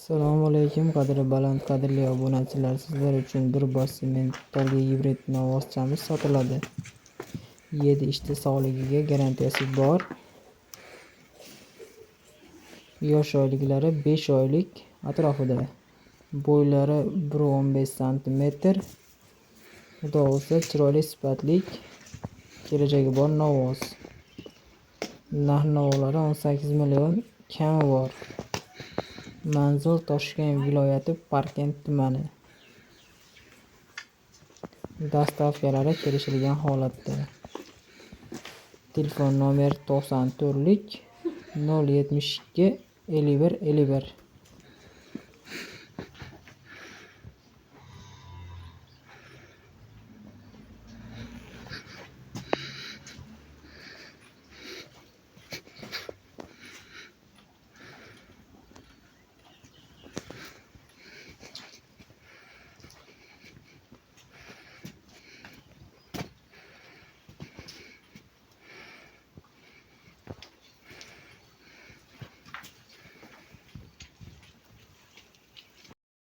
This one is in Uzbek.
Assalomu alaykum qadri baland, qadrli obunachilar. Sizlar uchun bir bosh semental gibrid novvoschamiz sotiladi. 7 ishchi sog'ligiga garantiyasi bor. Yosh oyliklari 5 oylik atrofida. Bo'ylari 1.15 cm. Xudo ursa chiroyli sifatli kelajagi bor novvos. Narx-navolar 18 million kami bor. Manzil Toshkent viloyati Parkent tumani. Dastavkalari kelishilgan holatda. Telefon nomer 94lik 072 51 51.